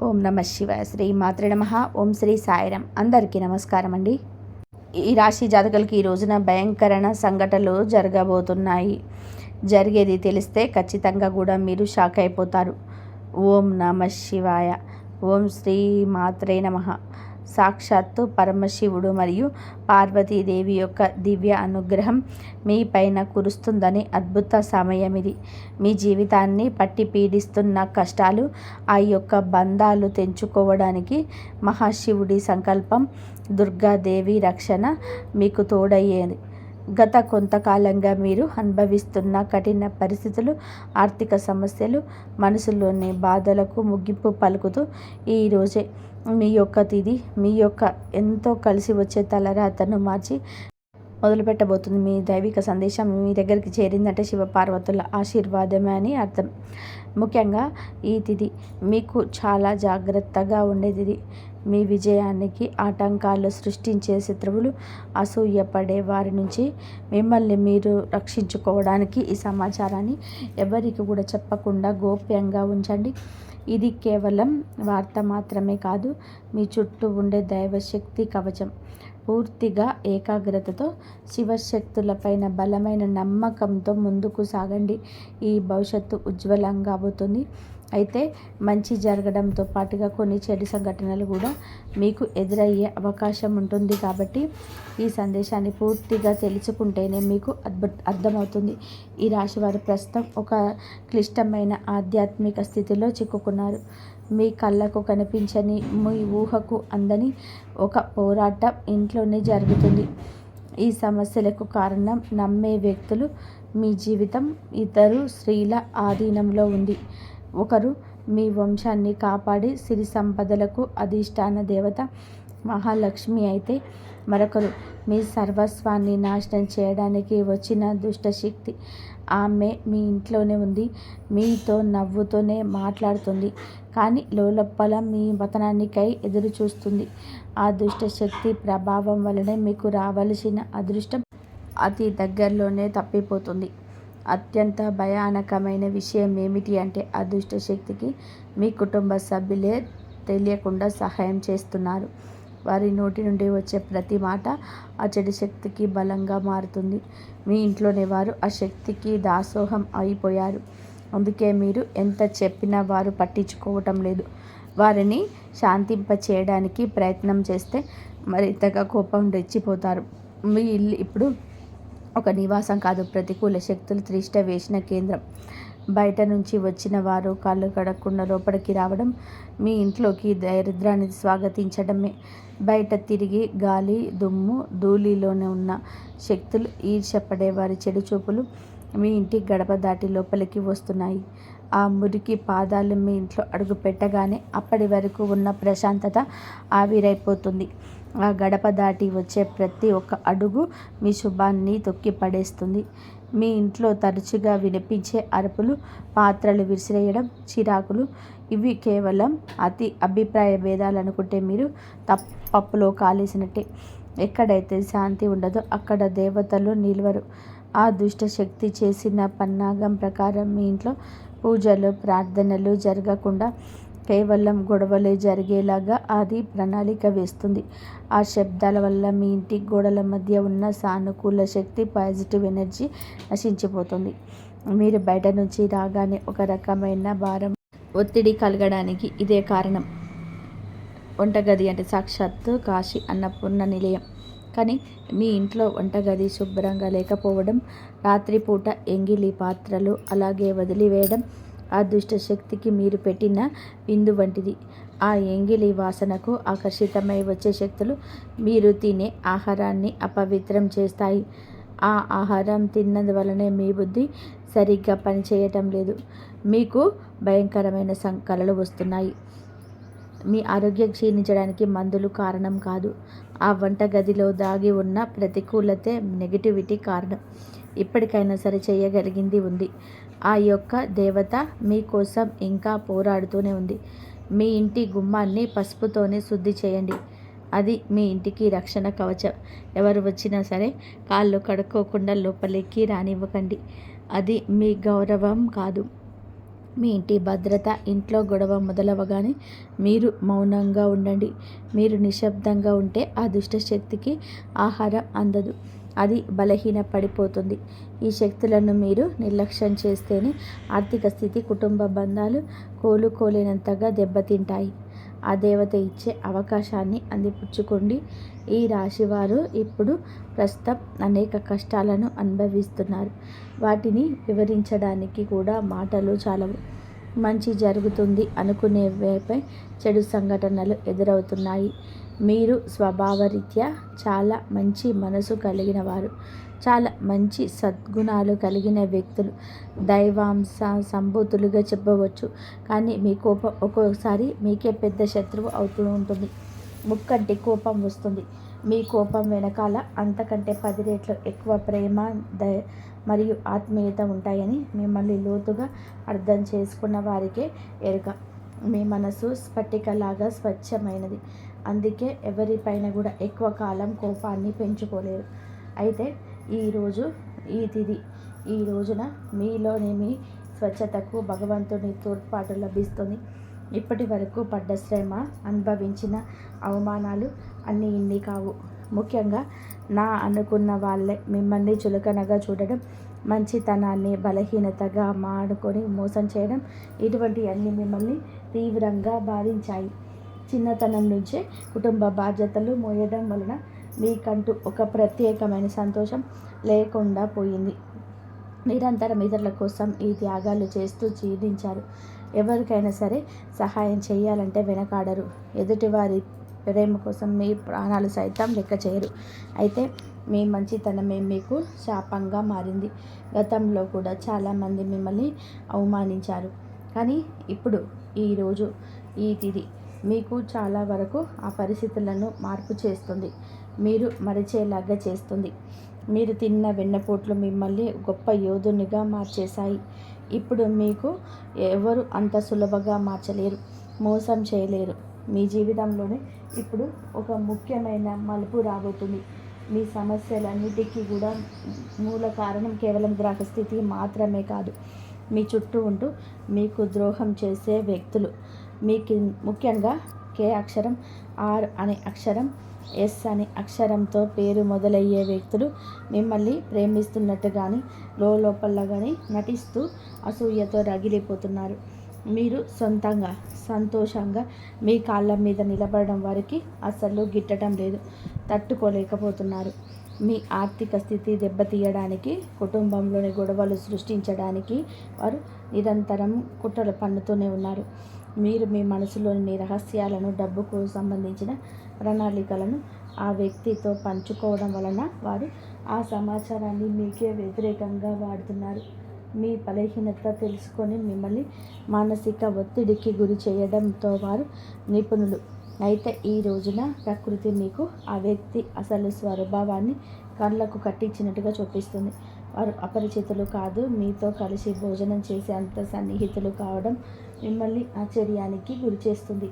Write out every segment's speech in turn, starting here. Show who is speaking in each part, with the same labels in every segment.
Speaker 1: ఓం నమ శివాయ. శ్రీ మాత్రే నమః. ఓం శ్రీ సాయిరామ్. అందరికీ నమస్కారం అండి. ఈ రాశి జాతకులకి ఈ రోజున భయంకరమైన సంఘటనలు జరగబోతున్నాయి. జరిగేది తెలిస్తే ఖచ్చితంగా కూడా మీరు షాక్ అయిపోతారు. ఓం నమ శివాయ. ఓం శ్రీ మాత్రే నమః. సాక్షాత్తు పరమశివుడు మరియు పార్వతీదేవి యొక్క దివ్య అనుగ్రహం మీ పైన కురుస్తుందని అద్భుత సమయం ఇది. మీ జీవితాన్ని పట్టి పీడిస్తున్న కష్టాలు, ఆ యొక్క బంధాలు తెంచుకోవడానికి మహాశివుడి సంకల్పం, దుర్గాదేవి రక్షణ మీకు తోడయ్యేది. గత కొంతకాలంగా మీరు అనుభవిస్తున్న కఠిన పరిస్థితులు, ఆర్థిక సమస్యలు, మనసులోని బాధలకు ముగింపు పలుకుతూ ఈరోజే మీ యొక్క తిథి, మీ యొక్క ఎంతో కలిసి వచ్చే తలరాతను మార్చి మొదలుపెట్టబోతుంది. మీ దైవిక సందేశం మీ దగ్గరికి చేరిందంటే శివపార్వతుల ఆశీర్వాదమే అని అర్థం. ముఖ్యంగా ఈ తిథి మీకు చాలా జాగ్రత్తగా ఉండేది. మీ విజయానికి ఆటంకాలు సృష్టించే శత్రువులు, అసూయపడే వారి నుంచి మిమ్మల్ని మీరు రక్షించుకోవడానికి ఈ సమాచారాన్ని ఎవరికి కూడా చెప్పకుండా గోప్యంగా ఉంచండి. ఇది కేవలం వార్త మాత్రమే కాదు, మీ చుట్టూ ఉండే దైవశక్తి కవచం. పూర్తిగా ఏకాగ్రతతో శివశక్తులపైన బలమైన నమ్మకంతో ముందుకు సాగండి. ఈ భవిష్యత్తు ఉజ్వలంగా అవుతుంది. అయితే మంచి జరగడంతో పాటుగా కొన్ని చెడు సంఘటనలు కూడా మీకు ఎదురయ్యే అవకాశం ఉంటుంది. కాబట్టి ఈ సందేశాన్ని పూర్తిగా తెలుసుకుంటేనే మీకు అర్థమవుతుంది. ఈ రాశి వారు ప్రస్తుతం ఒక క్లిష్టమైన ఆధ్యాత్మిక స్థితిలో చిక్కుకున్నారు. మీ కళ్ళకు కనిపించని, మీ ఊహకు అందని ఒక పోరాటం ఇంట్లోనే జరుగుతుంది. ఈ సమస్యలకు కారణం నమ్మే వ్యక్తులు, మీ జీవితం ఇద్దరు స్త్రీల ఆధీనంలో ఉంది. ఒకరు మీ వంశాన్ని కాపాడి సిరి సంపదలకు అధిష్టాన దేవత మహాలక్ష్మి అయితే, మరొకరు మీ సర్వస్వాన్ని నాశనం చేయడానికి వచ్చిన దుష్టశక్తి. ఆమె మీ ఇంట్లోనే ఉంది, మీతో నవ్వుతూనే మాట్లాడుతుంది, కానీ లోపల మీ పతనానికై ఎదురు చూస్తుంది. ఆ దుష్టశక్తి ప్రభావం వలనే మీకు రావలసిన అదృష్టం అతి దగ్గరలోనే తప్పిపోతుంది. అత్యంత భయానకమైన విషయం ఏమిటి అంటే, ఆ దుష్టశక్తికి మీ కుటుంబ సభ్యులే తెలియకుండా సహాయం చేస్తున్నారు. వారి నోటి నుండి వచ్చే ప్రతి మాట ఆ చెడు శక్తికి బలంగా మారుతుంది. మీ ఇంట్లోనే వారు ఆ శక్తికి దాసోహం అయిపోయారు. అందుకే మీరు ఎంత చెప్పినా వారు పట్టించుకోవటం లేదు. వారిని శాంతింప చేయడానికి ప్రయత్నం చేస్తే మరింతగా కోపం రెచ్చిపోతారు. మీ ఇల్లు ఇప్పుడు ఒక నివాసం కాదు, ప్రతికూల శక్తులు తిష్ట వేసిన కేంద్రం. బయట నుంచి వచ్చిన వారు కాళ్ళు కడగకుండా లోపలికి రావడం మీ ఇంట్లోకి దరిద్రాన్ని స్వాగతించడమే. బయట తిరిగి గాలి, దుమ్ము, ధూళిలోనే ఉన్న శక్తులు, ఈర్ష్యపడే వారి చెడు చూపులు మీ ఇంటి గడప దాటి లోపలికి వస్తున్నాయి. ఆ మురికి పాదాలు మీ ఇంట్లో అడుగు పెట్టగానే అప్పటి వరకు ఉన్న ప్రశాంతత ఆవిరైపోతుంది. ఆ గడప దాటి వచ్చే ప్రతి ఒక్క అడుగు మీ శుభాన్ని తొక్కి పడేస్తుంది. మీ ఇంట్లో తరచుగా వినిపించే అరుపులు, పాత్రలు విసిరేయడం, చిరాకులు, ఇవి కేవలం అభిప్రాయ భేదాలు అనుకుంటే మీరు పప్పులో కాలేసినట్టే. ఎక్కడైతే శాంతి ఉండదో అక్కడ దేవతలు నిలవరు. ఆ దుష్ట శక్తి చేసిన పన్నాగం ప్రకారం మీ ఇంట్లో పూజలు, ప్రార్థనలు జరగకుండా కేవలం గొడవలే జరిగేలాగా అది ప్రణాళిక వేస్తుంది. ఆ శబ్దాల వల్ల మీ ఇంటి గోడల మధ్య ఉన్న సానుకూల శక్తి, పాజిటివ్ ఎనర్జీ నశించిపోతుంది. మీరు బయట నుంచి రాగానే ఒక రకమైన భారం, ఒత్తిడి కలగడానికి ఇదే కారణం. వంటగది అంటే సాక్షాత్తు కాశీ అన్నపూర్ణ నిలయం. కానీ మీ ఇంట్లో వంటగది శుభ్రంగా లేకపోవడం, రాత్రిపూట ఎంగిలి పాత్రలు అలాగే వదిలివేయడం ఆ దుష్టశక్తికి మీరు పెట్టిన విందు వంటిది. ఆ ఎంగిలి వాసనకు ఆకర్షితమై వచ్చే శక్తులు మీరు తినే ఆహారాన్ని అపవిత్రం చేస్తాయి. ఆ ఆహారం తిన్నందువలనే మీ బుద్ధి సరిగ్గా పనిచేయటం లేదు. మీకు భయంకరమైన కలలు వస్తున్నాయి. మీ ఆరోగ్యం క్షీణించడానికి మందులు కారణం కాదు. ఆ వంటగదిలో దాగి ఉన్న ప్రతికూలతే, నెగిటివిటీ కారణం. ఇప్పటికైనా సరే చేయగలిగింది ఉంది. ఆ యొక్క దేవత మీకోసం ఇంకా పోరాడుతూనే ఉంది. మీ ఇంటి గుమ్మాన్ని పసుపుతోనే శుద్ధి చేయండి. అది మీ ఇంటికి రక్షణ కవచం. ఎవరు వచ్చినా సరే కాళ్ళు కడుక్కోకుండా లోపలికి రానివ్వకండి. అది మీ గౌరవం కాదు, మీ ఇంటి భద్రత, ఇంట్లో గొడవ మొదలవగానే మీరు మౌనంగా ఉండండి. మీరు నిశ్శబ్దంగా ఉంటే ఆ దుష్ట శక్తికి ఆహారం అందదు, అది బలహీన పడిపోతుంది. ఈ శక్తులను మీరు నిర్లక్ష్యం చేస్తేనే ఆర్థిక స్థితి, కుటుంబ బంధాలు కోలుకోలేనంతగా దెబ్బతింటాయి. ఆ దేవత ఇచ్చే అవకాశాన్ని అందిపుచ్చుకోండి. ఈ రాశివారు ఇప్పుడు ప్రస్తుతం అనేక కష్టాలను అనుభవిస్తున్నారు. వాటిని వివరించడానికి కూడా మాటలు చాలవు. మంచి జరుగుతుంది అనుకునే వేపై చెడు సంఘటనలు ఎదురవుతున్నాయి. మీరు స్వభావరీత్యా చాలా మంచి మనసు కలిగిన వారు, చాలా మంచి సద్గుణాలు కలిగిన వ్యక్తులు, దైవాంశ సంభూతులుగా చెప్పవచ్చు. కానీ మీ కోపం ఒక్కొక్కసారి మీకే పెద్ద శత్రువు అవుతూ ఉంటుంది. ముక్కంటి కోపం వస్తుంది. మీ కోపం వెనకాల అంతకంటే 10 రెట్లు ఎక్కువ ప్రేమ, దయ మరియు ఆత్మీయత ఉంటాయని మిమ్మల్ని లోతుగా అర్థం చేసుకున్న వారికే ఎరుక. మీ మనసు స్ఫటికలాగా స్వచ్ఛమైనది. అందుకే ఎవరిపైన కూడా ఎక్కువ కాలం కోపాన్ని పెంచుకోలేరు. అయితే ఈ తిథి ఈ రోజున మీలోని మీ స్వచ్ఛతకు భగవంతుని తోడ్పాటు లభిస్తుంది. ఇప్పటి వరకు పడ్డ శ్రమ, అనుభవించిన అవమానాలు అన్నీ ఇన్ని కావు. ముఖ్యంగా నా అనుకున్న వాళ్ళే మిమ్మల్ని చులకనగా చూడడం, మంచితనాన్ని బలహీనతగా మాడుకొని మోసం చేయడం, ఇటువంటివన్నీ మిమ్మల్ని తీవ్రంగా బాధించాయి. చిన్నతనం నుంచే కుటుంబ బాధ్యతలు మోయడం వలన మీకంటూ ఒక ప్రత్యేకమైన సంతోషం లేకుండా పోయింది. నిరంతరం ఇతరుల కోసం ఈ త్యాగాలు చేస్తూ జీవించారు. ఎవరికైనా సరే సహాయం చేయాలంటే వెనకాడరు. ఎదుటివారి ప్రేమ కోసం మీ ప్రాణాలు సైతం లెక్క చేయరు. అయితే మీ మంచితనమే మీకు శాపంగా మారింది. గతంలో కూడా చాలామంది మిమ్మల్ని అవమానించారు. కానీ ఇప్పుడు ఈరోజు ఈ తిథి మీకు చాలా వరకు ఆ పరిస్థితులను మార్పు చేస్తుంది. మీరు మరిచేలాగా చేస్తుంది. మీరు తిన్న వెన్నపోట్లు మిమ్మల్ని గొప్ప యోధునిగా మార్చేశాయి. ఇప్పుడు మీకు ఎవరు అంత సులభంగా మార్చలేరు, మోసం చేయలేరు. మీ జీవితంలోనే ఇప్పుడు ఒక ముఖ్యమైన మలుపు రాబోతుంది. మీ సమస్యలన్నిటికీ కూడా మూల కారణం కేవలం గ్రహస్థితి మాత్రమే కాదు, మీ చుట్టూ ఉంటూ మీకు ద్రోహం చేసే వ్యక్తులు. మీకు ముఖ్యంగా కే అక్షరం, ఆర్ అనే అక్షరం, ఎస్ అనే అక్షరంతో పేరు మొదలయ్యే వ్యక్తులు మిమ్మల్ని ప్రేమిస్తున్నట్టు కానీ లోపల కానీ నటిస్తూ అసూయతో రగిలిపోతున్నారు. మీరు సొంతంగా సంతోషంగా మీ కాళ్ళ మీద నిలబడడం వారికి అసలు గిట్టడం లేదు, తట్టుకోలేకపోతున్నారు. మీ ఆర్థిక స్థితి దెబ్బతీయడానికి, కుటుంబంలోని గొడవలు సృష్టించడానికి వారు నిరంతరం కుట్రలు పన్నుతూనే ఉన్నారు. మీరు మీ మనసులోని రహస్యాలను, డబ్బుకు సంబంధించిన ప్రణాళికలను ఆ వ్యక్తితో పంచుకోవడం వలన వారు ఆ సమాచారాన్ని మీకే వ్యతిరేకంగా వాడుతున్నారు. మీ బలహీనత తెలుసుకొని మిమ్మల్ని మానసిక ఒత్తిడికి గురి చేయడంతో వారు నిపుణులు. అయితే ఈ రోజున ప్రకృతి మీకు ఆ వ్యక్తి అసలు స్వభావాన్ని కళ్ళకు కట్టించినట్టుగా చూపిస్తుంది. వారు అపరిచితులు కాదు, మీతో కలిసి భోజనం చేసే అంత సన్నిహితులు కావడం మిమ్మల్ని ఆశ్చర్యానికి గురిచేస్తుంది.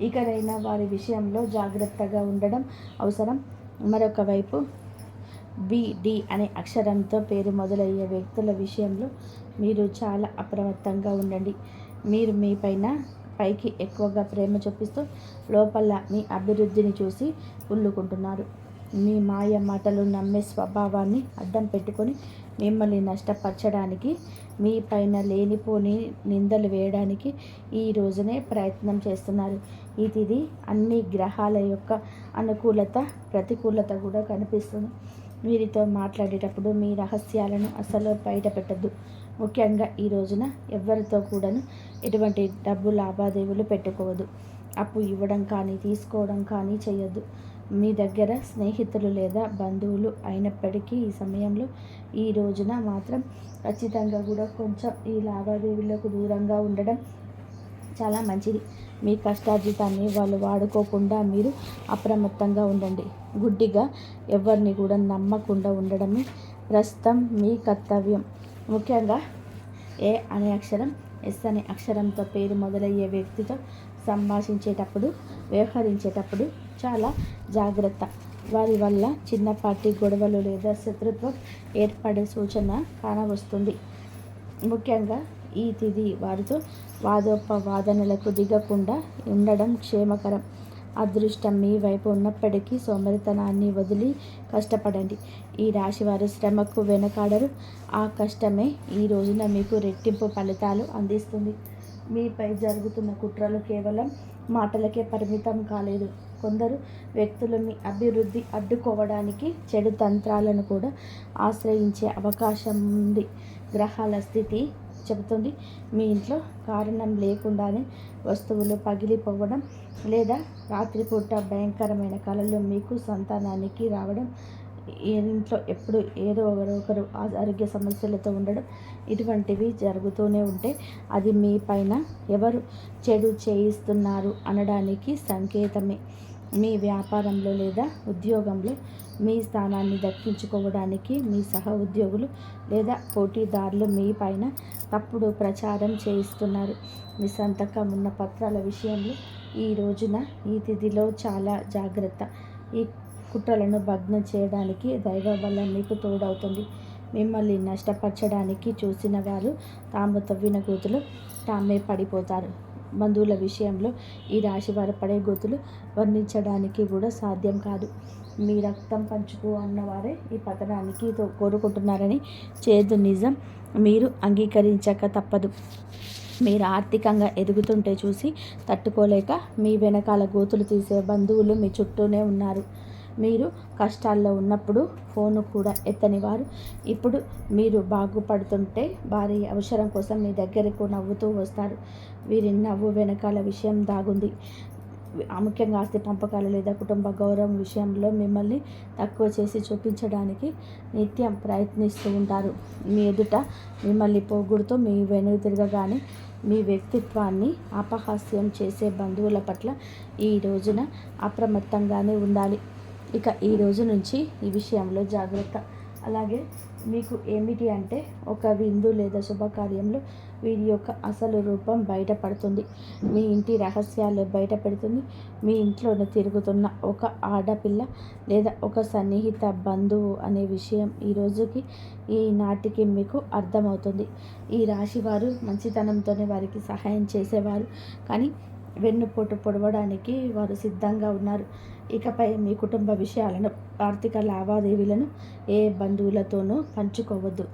Speaker 1: ఇకనైనా వారి విషయంలో జాగ్రత్తగా ఉండడం అవసరం. మరొక వైపు BD అనే అక్షరంతో పేరు మొదలయ్యే వ్యక్తుల విషయంలో మీరు చాలా అప్రమత్తంగా ఉండండి. మీరు మీ పైకి ఎక్కువగా ప్రేమ చూపిస్తూ లోపల మీ అభివృద్ధిని చూసి కుళ్ళుకుంటున్నారు. మీ మాయ మాటలు నమ్మే స్వభావాన్ని అడ్డం పెట్టుకొని మిమ్మల్ని నష్టపరచడానికి, మీ పైన లేనిపోని నిందలు వేయడానికి ఈ రోజునే ప్రయత్నం చేస్తున్నారు. ఇది అన్ని గ్రహాల యొక్క అనుకూలత, ప్రతికూలత కూడా కనిపిస్తుంది. వీరితో మాట్లాడేటప్పుడు మీ రహస్యాలను అసలు బయట పెట్టద్దు. ముఖ్యంగా ఈ రోజున ఎవరితో కూడాను ఎటువంటి డబ్బు లావాదేవీలు పెట్టుకోవద్దు. అప్పు ఇవ్వడం కానీ తీసుకోవడం కానీ చేయొద్దు. మీ దగ్గర స్నేహితులు లేదా బంధువులు అయినప్పటికీ ఈ సమయంలో ఈ రోజున మాత్రం ఖచ్చితంగా కూడా కొంచెం ఈ లావాదేవీలకు దూరంగా ఉండడం చాలా మంచిది. మీ కష్టార్జితాన్ని వాళ్ళు వాడుకోకుండా మీరు అప్రమత్తంగా ఉండండి. గుడ్డిగా ఎవరిని కూడా నమ్మకుండా ఉండడమే ప్రస్తుతం మీ కర్తవ్యం. ముఖ్యంగా ఏ అనే అక్షరం, ఎస్ అనే అక్షరంతో పేరు మొదలయ్యే వ్యక్తితో సంభాషించేటప్పుడు, వ్యవహరించేటప్పుడు చాలా జాగ్రత్త. వారి వల్ల చిన్నపాటి గొడవలు లేదా శత్రుత్వం ఏర్పడే సూచన కానవస్తుంది. ముఖ్యంగా ఈ తిథి వారితో వాదోపవాదనలకు దిగకుండా ఉండడం క్షేమకరం. అదృష్టం మీ వైపు ఉన్నప్పటికీ సోమరితనాన్ని వదిలి కష్టపడండి. ఈ రాశివారు శ్రమకు వెనకాడరు. ఆ కష్టమే ఈ రోజున మీకు రెట్టింపు ఫలితాలు అందిస్తుంది. మీపై జరుగుతున్న కుట్రలు కేవలం మాటలకే పరిమితం కాలేదు. కొందరు వ్యక్తులు మీ అభివృద్ధి అడ్డుకోవడానికి చెడు తంత్రాలను కూడా ఆశ్రయించే అవకాశం ఉంది. గ్రహాల స్థితి చెబుతుంది మీ ఇంట్లో కారణం లేకుండానే వస్తువులు పగిలిపోవడం లేదా రాత్రిపూట భయంకరమైన కళలు మీకు సంతానానికి రావడం, ఇంట్లో ఎప్పుడు ఏదో ఒకరు ఆరోగ్య సమస్యలతో ఉండడం, ఇటువంటివి జరుగుతూనే ఉంటే అది మీ పైన ఎవరు చెడు చేయిస్తున్నారు అనడానికి సంకేతమే. మీ వ్యాపారంలో లేదా ఉద్యోగంలో మీ స్థానాన్ని దక్కించుకోవడానికి మీ సహ ఉద్యోగులు లేదా పోటీదారులు మీ పైన తప్పుడు ప్రచారం చేయిస్తున్నారు. మీ సంతకం ఉన్న పత్రాల విషయంలో ఈ రోజున ఈ తిథిలో చాలా జాగ్రత్త. ఈ కుట్రలను భగ్నం చేయడానికి దైవ బలం మీకు తోడవుతుంది. మిమ్మల్ని నష్టపరచడానికి చూసిన వారు తాము తవ్విన గోతులు తామే పడిపోతారు. బంధువుల విషయంలో ఈ రాశి వారు పడే గోతులు వర్ణించడానికి కూడా సాధ్యం కాదు. మీ రక్తం పంచుకు అన్నవారే ఈ పతనానికి కోరుకుంటున్నారని చేదు నిజం మీరు అంగీకరించక తప్పదు. మీరు ఆర్థికంగా ఎదుగుతుంటే చూసి తట్టుకోలేక మీ వెనకాల గోతులు తీసే బంధువులు మీ చుట్టూనే ఉన్నారు. మీరు కష్టాల్లో ఉన్నప్పుడు ఫోను కూడా ఎత్తని వారు ఇప్పుడు మీరు బాగుపడుతుంటే వారి అవసరం కోసం మీ దగ్గరకు నవ్వుతూ వస్తారు. వీరి నవ్వు వెనకాల విషయం దాగుంది. ముఖ్యంగా ఆస్తి పంపకాలు లేదా కుటుంబ గౌరవం విషయంలో మిమ్మల్ని తక్కువ చేసి చూపించడానికి నిత్యం ప్రయత్నిస్తూ ఉంటారు. మీ ఎదుట మిమ్మల్ని పొగుడుతూ మీ వెనుక తిరగగానే మీ వ్యక్తిత్వాన్ని అపహాస్యం చేసే బంధువుల పట్ల ఈ రోజున అప్రమత్తంగానే ఉండాలి. ఇక ఈ రోజు నుంచి ఈ విషయంలో జాగ్రత్త. అలాగే మీకు ఏమిటి అంటే ఒక విందు లేదా శుభకార్యంలో వీరి యొక్క అసలు రూపం బయటపడుతుంది. మీ ఇంటి రహస్యాలు బయటపెడుతుంది. మీ ఇంట్లోనే తిరుగుతున్న ఒక ఆడపిల్ల లేదా ఒక సన్నిహిత బంధువు అనే విషయం ఈ రోజుకి ఈనాటికి మీకు అర్థమవుతుంది. ఈ రాశి వారు మంచితనంతోనే వారికి సహాయం చేసేవారు, కానీ వెన్నుపోటు పొడవడానికి వారు సిద్ధంగా ఉన్నారు. ఇకపై మీ కుటుంబ విషయాలను, ఆర్థిక లావాదేవీలను ఏ బంధువులతోనూ పంచుకోవద్దు.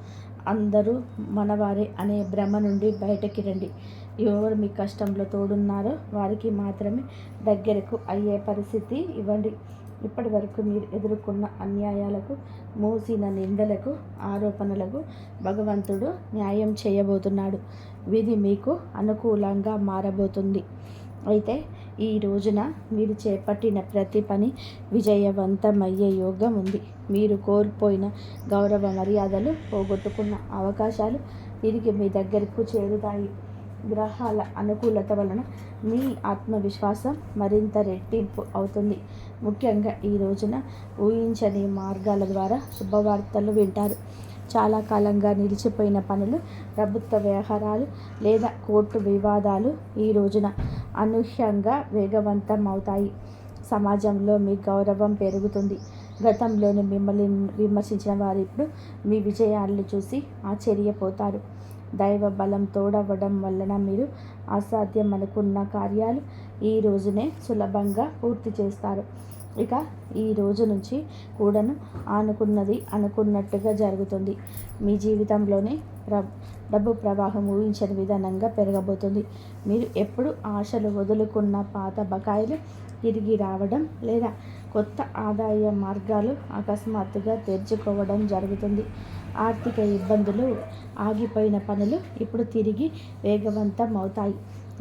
Speaker 1: అందరూ మనవారే అనే భ్రమ నుండి బయటకి రండి. ఎవరు మీ కష్టంలో తోడున్నారో వారికి మాత్రమే దగ్గరకు అయ్యే పరిస్థితి ఇవ్వండి. ఇప్పటి వరకు మీరు ఎదుర్కొన్న అన్యాయాలకు, మోసిన నిందలకు, ఆరోపణలకు భగవంతుడు న్యాయం చేయబోతున్నాడు. విధి మీకు అనుకూలంగా మారబోతుంది. అయితే ఈ రోజున మీరు చేపట్టిన ప్రతి పని విజయవంతమయ్యే యోగం ఉంది. మీరు కోల్పోయిన గౌరవ మర్యాదలు, పోగొట్టుకున్న అవకాశాలు తిరిగి మీ దగ్గరకు చేరుతాయి. గ్రహాల అనుకూలత వలన మీ ఆత్మవిశ్వాసం మరింత రెట్టింపు అవుతుంది. ముఖ్యంగా ఈ రోజున ఊహించని మార్గాల ద్వారా శుభవార్తలు వింటారు. చాలా కాలంగా నిలిచిపోయిన పనులు, ప్రభుత్వ వ్యవహారాలు లేదా కోర్టు వివాదాలు ఈ రోజున అనూహ్యంగా వేగవంతం అవుతాయి. సమాజంలో మీ గౌరవం పెరుగుతుంది. గతంలోనే మిమ్మల్ని విమర్శించిన వారు ఇప్పుడు మీ విజయాలను చూసి ఆశ్చర్యపోతారు. దైవ బలం తోడవడం వలన మీరు అసాధ్యం అనుకున్న కార్యాలు ఈ రోజునే సులభంగా పూర్తి చేస్తారు. ఇక ఈ రోజు నుంచి కూడాను అనుకున్నది అనుకున్నట్టుగా జరుగుతుంది. మీ జీవితంలోనే డబ్బు ప్రవాహం ఊహించని విధానంగా పెరగబోతుంది. మీరు ఎప్పుడు ఆశలు వదులుకున్న పాత బకాయిలు తిరిగి రావడం లేదా కొత్త ఆదాయ మార్గాలు అకస్మాత్తుగా తెరుచుకోవడం జరుగుతుంది. ఆర్థిక ఇబ్బందులు, ఆగిపోయిన పనులు ఇప్పుడు తిరిగి వేగవంతం అవుతాయి.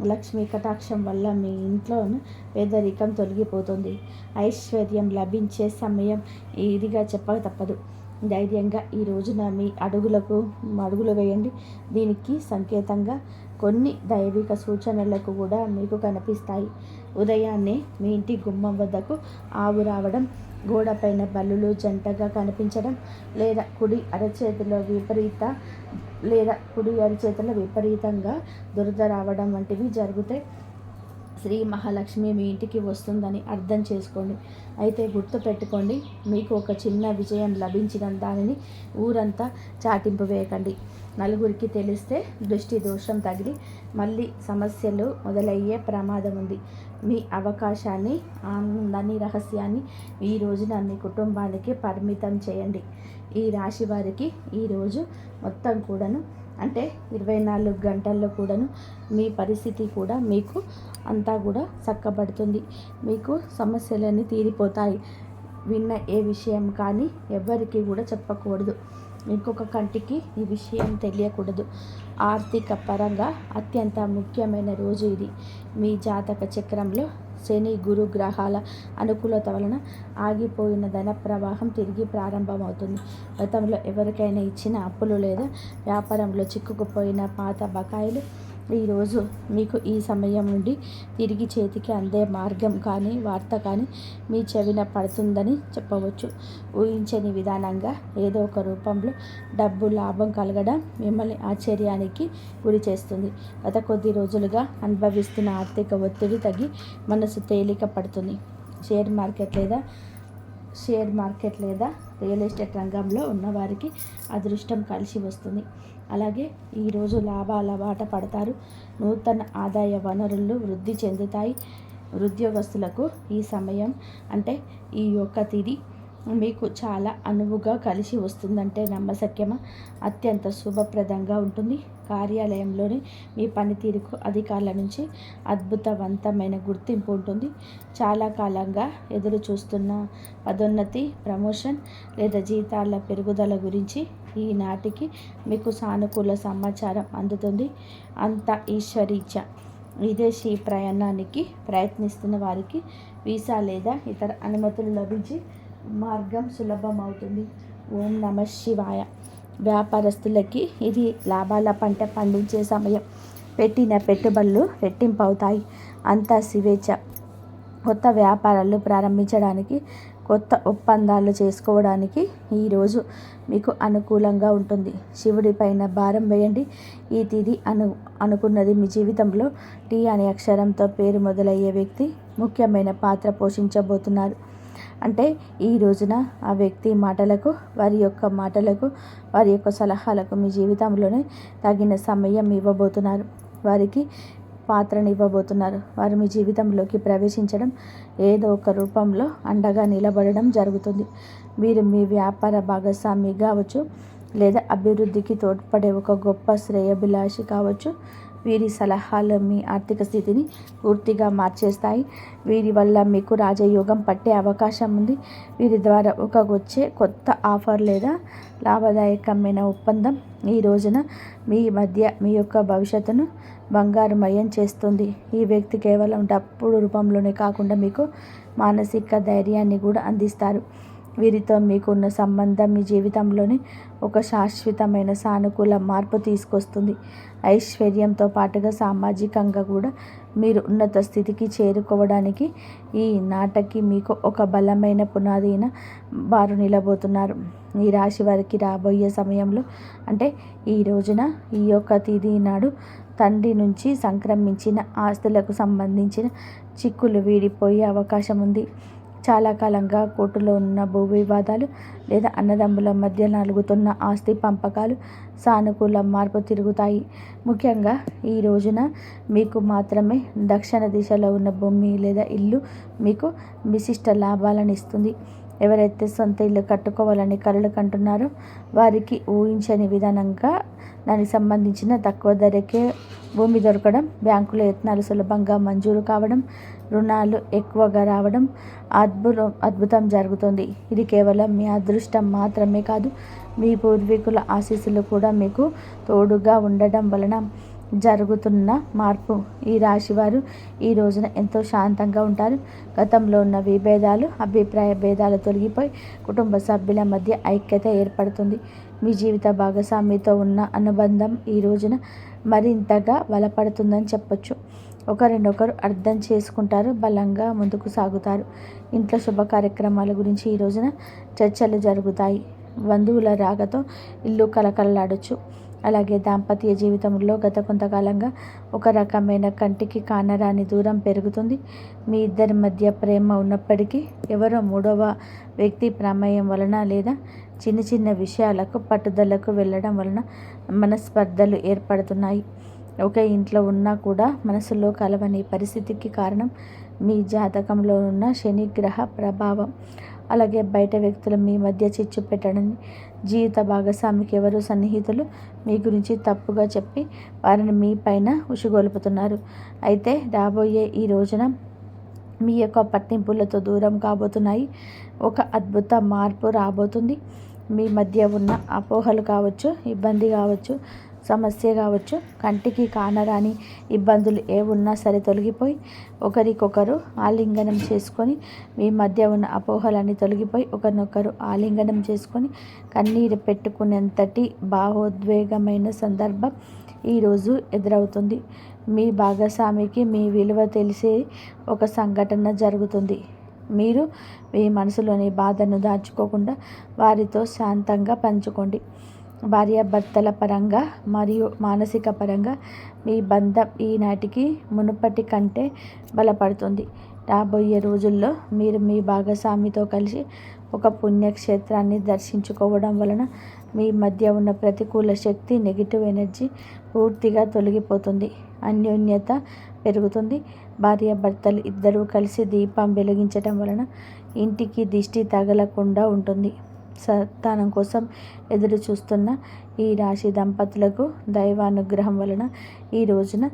Speaker 1: లక్ష్మీ కటాక్షం వల్ల మీ ఇంట్లోనూ పేదరికం తొలగిపోతుంది. ఐశ్వర్యం లభించే సమయం ఇదిగా చెప్పక తప్పదు. ధైర్యంగా ఈ రోజున మీ అడుగులు వేయండి. దీనికి సంకేతంగా కొన్ని దైవిక సూచనలకు కూడా మీకు కనిపిస్తాయి. ఉదయాన్నే మీ ఇంటి గుమ్మం వద్దకు ఆవు రావడం, గోడపైన బల్లులు జంటగా కనిపించడం లేదా కుడి అరచేతిలో విపరీతంగా దురద రావడం వంటివి జరిగితే శ్రీ మహాలక్ష్మి మీ ఇంటికి వస్తుందని అర్థం చేసుకోండి. అయితే గుర్తుపెట్టుకోండి, మీకు ఒక చిన్న విజయం లభించిన దానిని ఊరంతా చాటింపు వేయకండి. నలుగురికి తెలిస్తే దృష్టి దోషం తగిలి మళ్ళీ సమస్యలు మొదలయ్యే ప్రమాదం ఉంది. మీ అవకాశాన్ని, ఆనందాన్ని, రహస్యాన్ని ఈ రోజున మీ కుటుంబానికి పరిమితం చేయండి. ఈ రాశి వారికి ఈరోజు మొత్తం కూడాను అంటే 24 గంటల్లో కూడాను మీ పరిస్థితి కూడా మీకు అంతా కూడా చక్కబడుతుంది. మీకు సమస్యలన్నీ తీరిపోతాయి. విన్న ఏ విషయం కానీ ఎవ్వరికి కూడా చెప్పకూడదు. ఇంకొక కంటికి ఈ విషయం తెలియకూడదు. ఆర్థిక పరంగా అత్యంత ముఖ్యమైన రోజు ఇది. మీ జాతక చక్రంలో శని గురు గ్రహాల అనుకూలత వలన ఆగిపోయిన ధన ప్రవాహం తిరిగి ప్రారంభమవుతుంది. గతంలో ఎవరికైనా ఇచ్చిన అప్పులు లేదా వ్యాపారంలో చిక్కుకుపోయిన పాత బకాయిలు ఈరోజు మీకు ఈ సమయం నుండి తిరిగి చేతికి అందే మార్గం కానీ వార్త కానీ మీ చెవిన పడుతుందని చెప్పవచ్చు. ఊహించని విధానంగా ఏదో ఒక రూపంలో డబ్బు లాభం కలగడం మిమ్మల్ని ఆశ్చర్యానికి గురి చేస్తుంది. గత కొద్ది రోజులుగా అనుభవిస్తున్న ఆర్థిక ఒత్తిడి తగ్గి మనసు తేలిక పడుతుంది. షేర్ మార్కెట్ లేదా రియల్ ఎస్టేట్ రంగంలో ఉన్నవారికి అదృష్టం కలిసి వస్తుంది. అలాగే ఈరోజు లాభాల బాట పడతారు. నూతన ఆదాయ వనరులు వృద్ధి చెందుతాయి. ఉద్యోగస్తులకు ఈ సమయం అంటే ఈ యొక్క తిథి మీకు చాలా అనువుగా కలిసి వస్తుందంటే నమ్మశక్యమా? అత్యంత శుభప్రదంగా ఉంటుంది. కార్యాలయంలోని మీ పనితీరుకు అధికారుల నుంచి అద్భుతవంతమైన గుర్తింపు ఉంటుంది. చాలా కాలంగా ఎదురు చూస్తున్న పదోన్నతి, ప్రమోషన్ లేదా జీతాల పెరుగుదల గురించి ఈనాటికి మీకు సానుకూల సమాచారం అందుతుంది. అంత ఈశ్వరీచ్ఛ. విదేశీ ప్రయాణానికి ప్రయత్నిస్తున్న వారికి వీసా లేదా ఇతర అనుమతులు లభించి మార్గం సులభమవుతుంది. ఓం నమః శివాయ. వ్యాపారస్తులకి ఇది లాభాల పంట పండించే సమయం. పెట్టిన పెట్టుబడులు రెట్టింపు అవుతాయి. అంతా శివేచ్ఛ. కొత్త వ్యాపారాలు ప్రారంభించడానికి, కొత్త ఒప్పందాలు చేసుకోవడానికి ఈరోజు మీకు అనుకూలంగా ఉంటుంది. శివుడి పైన భారం వేయండి. ఈ తిథి అనుకున్నది మీ జీవితంలో టీ అనే అక్షరంతో పేరు మొదలయ్యే వ్యక్తి ముఖ్యమైన పాత్ర పోషించబోతున్నారు. అంటే ఈ రోజున ఆ వ్యక్తి మాటలకు, వారి యొక్క సలహాలకు మీ జీవితంలోనే తగిన సమయం ఇవ్వబోతున్నారు. వారికి పాత్రనివ్వబోతున్నారు. వారు మీ జీవితంలోకి ప్రవేశించడం, ఏదో ఒక రూపంలో అండగా నిలబడడం జరుగుతుంది. మీరు మీ వ్యాపార భాగస్వామి కావచ్చు, లేదా అభివృద్ధికి తోడ్పడే ఒక గొప్ప శ్రేయోభిలాషి కావచ్చు. వీరి సలహాలు మీ ఆర్థిక స్థితిని పూర్తిగా మార్చేస్తాయి. వీరి వల్ల మీకు రాజయోగం పట్టే అవకాశం ఉంది. వీరి ద్వారా వచ్చే కొత్త ఆఫర్ లేదా లాభదాయకమైన ఒప్పందం ఈ రోజున మీ యొక్క భవిష్యత్తును బంగారుమయం చేస్తుంది. ఈ వ్యక్తి కేవలం డబ్బు రూపంలోనే కాకుండా మీకు మానసిక ధైర్యాన్ని కూడా అందిస్తారు. వీరితో మీకున్న సంబంధం మీ జీవితంలోని ఒక శాశ్వతమైన సానుకూల మార్పు తీసుకొస్తుంది. ఐశ్వర్యంతో పాటుగా సామాజికంగా కూడా మీరు ఉన్నత స్థితికి చేరుకోవడానికి ఈ నాటకి మీకు ఒక బలమైన పునాదిన వారు నిలబోతున్నారు. ఈ రాశి వారికి రాబోయే సమయంలో అంటే ఈ రోజున ఈ యొక్క తేదీ నాడు తండ్రి నుంచి సంక్రమించిన ఆస్తులకు సంబంధించిన చిక్కులు వీడిపోయే అవకాశం ఉంది. చాలా కాలంగా కోర్టులో ఉన్న భూ వివాదాలు లేదా అన్నదమ్ముల మధ్య నలుగుతున్న ఆస్తి పంపకాలు సానుకూల మార్పు తిరుగుతాయి. ముఖ్యంగా ఈ రోజున మీకు మాత్రమే దక్షిణ దిశలో ఉన్న భూమి లేదా ఇల్లు మీకు విశిష్ట లాభాలను ఇస్తుంది. ఎవరైతే సొంత ఇల్లు కట్టుకోవాలని కలలు కంటున్నారో వారికి ఊహించని విధానంగా దానికి సంబంధించిన తక్కువ ధరకే భూమి దొరకడం, బ్యాంకుల యత్నాలు సులభంగా మంజూరు కావడం, రుణాలు ఎక్కువగా రావడం అద్భుతం జరుగుతుంది. ఇది కేవలం మీ అదృష్టం మాత్రమే కాదు, మీ పూర్వీకుల ఆశీస్సులు కూడా మీకు తోడుగా ఉండడం వలన జరుగుతున్న మార్పు. ఈ రాశివారు ఈ రోజున ఎంతో శాంతంగా ఉంటారు. గతంలో ఉన్న విభేదాలు, అభిప్రాయ భేదాలు తొలగిపోయి కుటుంబ సభ్యుల మధ్య ఐక్యత ఏర్పడుతుంది. మీ జీవిత భాగస్వామితో ఉన్న అనుబంధం ఈ రోజున మరింతగా బలపడుతుందని చెప్పొచ్చు. ఒకరినొకరు అర్థం చేసుకుంటారు, బలంగా ముందుకు సాగుతారు. ఇంట్లో శుభ కార్యక్రమాల గురించి ఈ రోజున చర్చలు జరుగుతాయి. బంధువుల రాకతో ఇల్లు కలకలలాడొచ్చు. అలాగే దాంపత్య జీవితంలో గత కొంతకాలంగా ఒక రకమైన కంటికి కానరాని దూరం పెరుగుతుంది. మీ ఇద్దరి మధ్య ప్రేమ ఉన్నప్పటికీ ఎవరో మూడవ వ్యక్తి ప్రమేయం వలన లేదా చిన్న చిన్న విషయాలకు పట్టుదలకు వెళ్ళడం వలన మనస్పర్ధలు ఏర్పడుతున్నాయి. ఒకే ఇంట్లో ఉన్నా కూడా మనసులో కలవని పరిస్థితికి కారణం మీ జాతకంలో ఉన్న శని గ్రహ ప్రభావం. అలాగే బయట వ్యక్తులు మీ మధ్య చిచ్చు పెట్టడని, జీవిత భాగస్వామికి ఎవరు సన్నిహితులు మీ గురించి తప్పుగా చెప్పి వారిని మీ పైన ఉసిగొల్పుతున్నారు. అయితే రాబోయే ఈ రోజున మీ యొక్క పట్టింపులతో దూరం కాబోతున్నాయి. ఒక అద్భుత మార్పు రాబోతుంది. మీ మధ్య ఉన్న అపోహలు కావచ్చు, ఇబ్బంది కావచ్చు, సమస్య కావచ్చు, కంటికి కానరాని ఇబ్బందులు ఏ ఉన్నా సరే తొలగిపోయి ఒకరికొకరు ఆలింగనం చేసుకొని, మీ మధ్య ఉన్న అపోహలన్నీ తొలగిపోయి ఒకరినొకరు ఆలింగనం చేసుకొని కన్నీరు పెట్టుకునేంతటి భావోద్వేగమైన సందర్భం ఈరోజు ఎదురవుతుంది. మీ భాగస్వామికి మీ విలువ తెలిసే ఒక సంఘటన జరుగుతుంది. మీరు మీ మనసులోని బాధను దాచుకోకుండా వారితో శాంతంగా పంచుకోండి. భార్యాభర్తల పరంగా మరియు మానసిక పరంగా మీ బంధం ఈనాటికి మునుపటి కంటే బలపడుతుంది. రాబోయే రోజుల్లో మీరు మీ భాగస్వామితో కలిసి ఒక పుణ్యక్షేత్రాన్ని దర్శించుకోవడం వలన మీ మధ్య ఉన్న ప్రతికూల శక్తి, నెగిటివ్ ఎనర్జీ పూర్తిగా తొలగిపోతుంది. అన్యోన్యత పెరుగుతుంది. భార్యాభర్తలు ఇద్దరూ కలిసి దీపం వెలిగించడం వలన ఇంటికి దిష్టి తగలకుండా ఉంటుంది. సంతానం కోసం ఎదురు చూస్తున్న ఈ రాశి దంపతులకు దైవానుగ్రహం వలన ఈ రోజున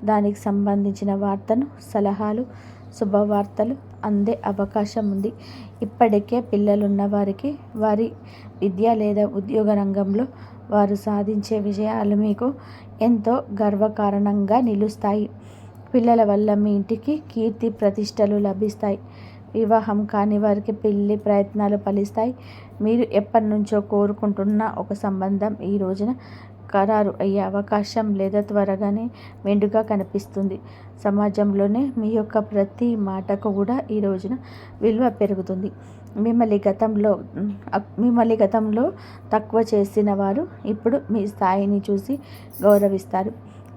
Speaker 1: దానికి సంబంధించిన వార్తను, సలహాలు, శుభవార్తలు అందే అవకాశం ఉంది. ఇప్పటికే పిల్లలున్న వారికి వారి విద్య లేదా ఉద్యోగ రంగంలో వారు సాధించే విజయాలు మీకు ఎంతో గర్వకారణంగా నిలుస్తాయి. పిల్లల వల్ల మీ ఇంటికి కీర్తి ప్రతిష్టలు లభిస్తాయి. వివాహం కాని వారికి పెళ్లి ప్రయత్నాలు ఫలిస్తాయి. మీరు ఎప్పటి నుంచో కోరుకుంటున్న ఒక సంబంధం ఈ రోజున ఖరారు అయ్యే అవకాశం లేదా త్వరగానే మెండుగా కనిపిస్తుంది. సమాజంలోనే మీ యొక్క ప్రతి మాటకు కూడా ఈ రోజున విలువ పెరుగుతుంది. మిమ్మల్ని గతంలో తక్కువ చేసిన వారు ఇప్పుడు మీ స్థాయిని చూసి గౌరవిస్తారు.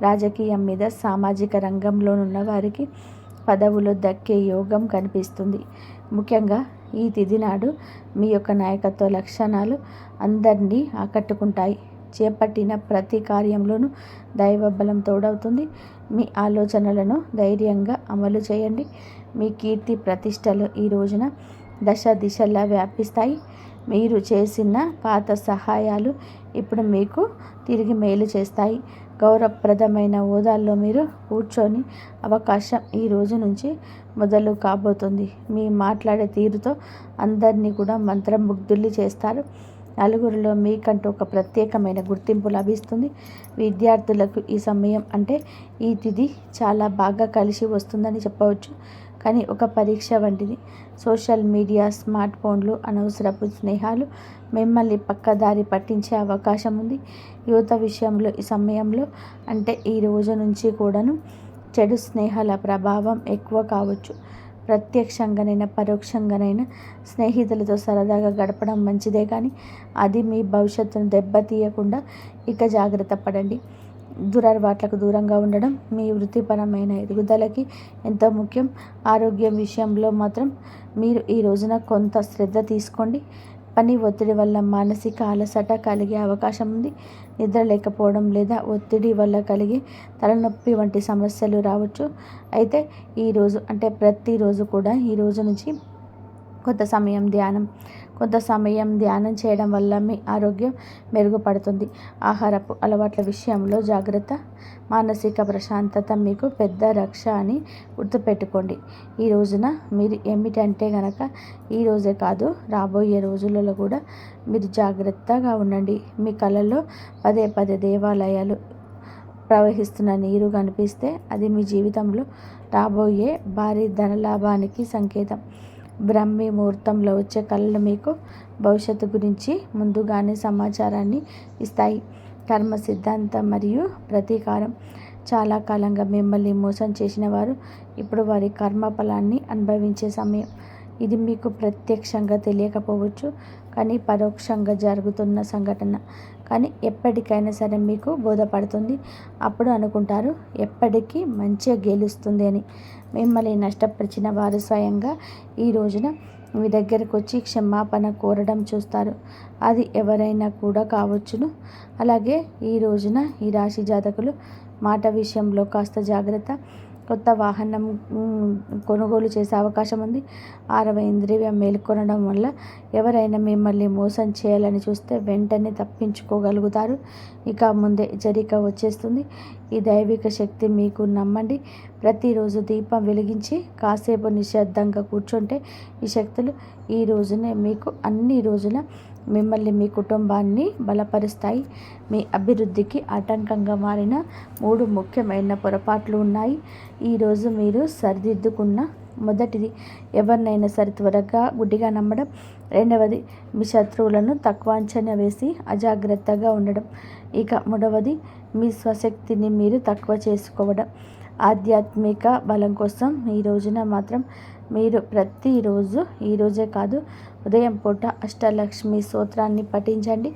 Speaker 1: రాజకీయం మీద, సామాజిక రంగంలోనున్న వారికి పదవులు దక్కే యోగం కనిపిస్తుంది. ముఖ్యంగా ఈ తిథి నాడు మీ యొక్క నాయకత్వ లక్షణాలు అందరినీ ఆకట్టుకుంటాయి. చేపట్టిన ప్రతి కార్యంలోనూ దైవబలం తోడవుతుంది. మీ ఆలోచనలను ధైర్యంగా అమలు చేయండి. మీ కీర్తి ప్రతిష్టలు ఈ రోజున దశ దిశలా వ్యాపిస్తాయి. మీరు చేసిన పాత సహాయాలు ఇప్పుడు మీకు తిరిగి మేలు చేస్తాయి. గౌరవప్రదమైన హోదాల్లో మీరు కూర్చొని అవకాశం ఈ రోజు నుంచి మొదలు కాబోతుంది. మీ మాట్లాడే తీరుతో అందరినీ కూడా మంత్రముగ్ధుల్ని చేస్తారు. నలుగురిలో మీకంటూ ఒక ప్రత్యేకమైన గుర్తింపు లభిస్తుంది. విద్యార్థులకు ఈ సమయం అంటే ఈ తిథి చాలా బాగా కలిసి వస్తుందని చెప్పవచ్చు. కానీ ఒక పరీక్ష వంటిది. సోషల్ మీడియా, స్మార్ట్ ఫోన్లు, అనవసరపు స్నేహాలు మిమ్మల్ని పక్కదారి పట్టించే అవకాశం ఉంది. యువత విషయంలో ఈ సమయంలో అంటే ఈ రోజు నుంచి కూడాను చెడు స్నేహాల ప్రభావం ఎక్కువ కావచ్చు. ప్రత్యక్షంగానైనా పరోక్షంగానైనా స్నేహితులతో సరదాగా గడపడం మంచిదే, కానీ అది మీ భవిష్యత్తును దెబ్బతీయకుండా ఇక జాగ్రత్త పడండి. దురలవాట్లకు దూరంగా ఉండడం మీ వృత్తిపరమైన ఎదుగుదలకి ఎంతో ముఖ్యం. ఆరోగ్యం విషయంలో మాత్రం మీరు ఈ రోజున కొంత శ్రద్ధ తీసుకోండి. పని ఒత్తిడి వల్ల మానసిక అలసట కలిగే అవకాశం ఉంది. నిద్ర లేకపోవడం లేదా ఒత్తిడి వల్ల కలిగే తలనొప్పి వంటి సమస్యలు రావచ్చు. అయితే ఈరోజు అంటే ప్రతిరోజు కూడా ఈ రోజు నుంచి కొంత సమయం ధ్యానం చేయడం వల్ల మీ ఆరోగ్యం మెరుగుపడుతుంది. ఆహారపు అలవాట్ల విషయంలో జాగ్రత్త. మానసిక ప్రశాంతత మీకు పెద్ద రక్ష అని గుర్తుపెట్టుకోండి. ఈ రోజున మీరు ఏమిటంటే గనక ఈ రోజే కాదు, రాబోయే రోజులలో కూడా మీరు జాగ్రత్తగా ఉండండి. మీ కళల్లో పదే పదే దేవాలయాలు ప్రవహిస్తున్న నీరు కనిపిస్తే అది మీ జీవితంలో రాబోయే భారీ ధనలాభానికి సంకేతం. బ్రహ్మీ ముహూర్తంలో వచ్చే కళలు మీకు భవిష్యత్తు గురించి ముందుగానే సమాచారాన్ని ఇస్తాయి. కర్మ సిద్ధాంతం మరియు ప్రతీకారం. చాలా కాలంగా మిమ్మల్ని మోసం చేసిన వారు ఇప్పుడు వారి కర్మ ఫలాన్ని అనుభవించే సమయం. ఇది మీకు ప్రత్యక్షంగా తెలియకపోవచ్చు, కానీ పరోక్షంగా జరుగుతున్న సంఘటన. కానీ ఎప్పటికైనా సరే మీకు బోధపడుతుంది. అప్పుడు అనుకుంటారు ఎప్పటికీ మంచిగా గెలుస్తుంది అని. మిమ్మల్ని నష్టపరిచిన వారు స్వయంగా ఈ రోజున మీ దగ్గరకు వచ్చి క్షమాపణ కోరడం చూస్తారు. అది ఎవరైనా కూడా కావచ్చును. అలాగే ఈ రోజున ఈ రాశి జాతకులు మాట విషయంలో కాస్త జాగ్రత్త. కొత్త వాహనం కొనుగోలు చేసే అవకాశం ఉంది. 6వ ఇంద్రియం మేల్కొనడం వల్ల ఎవరైనా మిమ్మల్ని మోసం చేయాలని చూస్తే వెంటనే తప్పించుకోగలుగుతారు. ఇక ముందే హెచ్చరిక వచ్చేస్తుంది. ఈ దైవిక శక్తి మీకు నమ్మండి. ప్రతిరోజు దీపం వెలిగించి కాసేపు నిశ్శబ్దంగా కూర్చుంటే ఈ శక్తులు ఈ రోజునే మీకు అన్ని రోజుల మిమ్మల్ని మీ కుటుంబాన్ని బలపరుస్తాయి. మీ అభివృద్ధికి ఆటంకంగా మారిన 3 ముఖ్యమైన పొరపాట్లు ఉన్నాయి. ఈరోజు మీరు సరిదిద్దుకున్న మొదటిది, ఎవరినైనా సరే త్వరగా గుడ్డిగా నమ్మడం. రెండవది, మీ శత్రువులను తక్కువ అంచనా వేసి అజాగ్రత్తగా ఉండడం. ఇక మూడవది, మీ స్వశక్తిని మీరు తక్కువ చేసుకోవడం. ఆధ్యాత్మిక బలం కోసం ఈ రోజున మాత్రం మీరు ప్రతిరోజు, ఈరోజే కాదు ఉదయం పూట అష్టలక్ష్మి స్తోత్రాన్ని పఠించండి.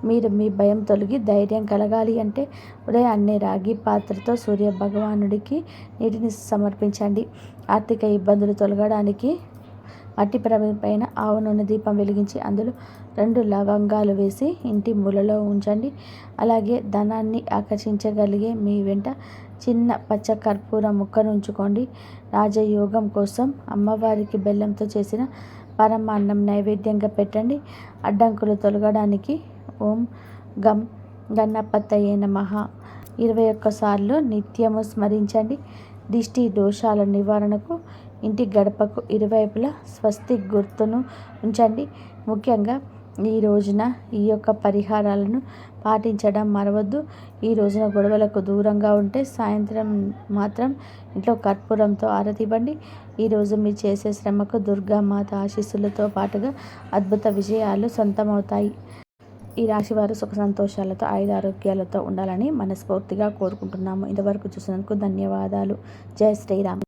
Speaker 1: మీరు మీ భయం తొలగి ధైర్యం కలగాలి అంటే ఉదయాన్నే రాగి పాత్రతో సూర్య భగవానుడికి నీటిని సమర్పించండి. ఆర్థిక ఇబ్బందులు తొలగడానికి మట్టి పైన ఆవు నూనె దీపం వెలిగించి అందులో 2 లవంగాలు వేసి ఇంటి మూలలో ఉంచండి. అలాగే ధనాన్ని ఆకర్షించగలిగే మీ వెంట చిన్న పచ్చ కర్పూర ముక్కను ఉంచుకోండి. రాజయోగం కోసం అమ్మవారికి బెల్లంతో చేసిన పరమాన్నం నైవేద్యంగా పెట్టండి. అడ్డంకులు తొలగడానికి ఓం గం గణపతయే నమః 21 సార్లు నిత్యము స్మరించండి. దిష్టి దోషాల నివారణకు ఇంటి గడపకు ఇరువైపులా స్వస్తిక్ గుర్తును ఉంచండి. ముఖ్యంగా ఈ రోజున ఈ యొక్క పరిహారాలను పాటించడం మరవద్దు. ఈ రోజున గొడవలకు దూరంగా ఉంటే సాయంత్రం మాత్రం ఇంట్లో కర్పూరంతో ఆరతి ఇవ్వండి. ఈరోజు మీరు చేసే శ్రమకు దుర్గామాత ఆశీస్సులతో పాటుగా అద్భుత విజయాలు సొంతమవుతాయి. ఈ రాశివారు సుఖ సంతోషాలతో ఆయురారోగ్యాలతో ఉండాలని మనస్ఫూర్తిగా కోరుకుంటున్నాము. ఇంతవరకు చూసినందుకు ధన్యవాదాలు. జై శ్రీరామ్.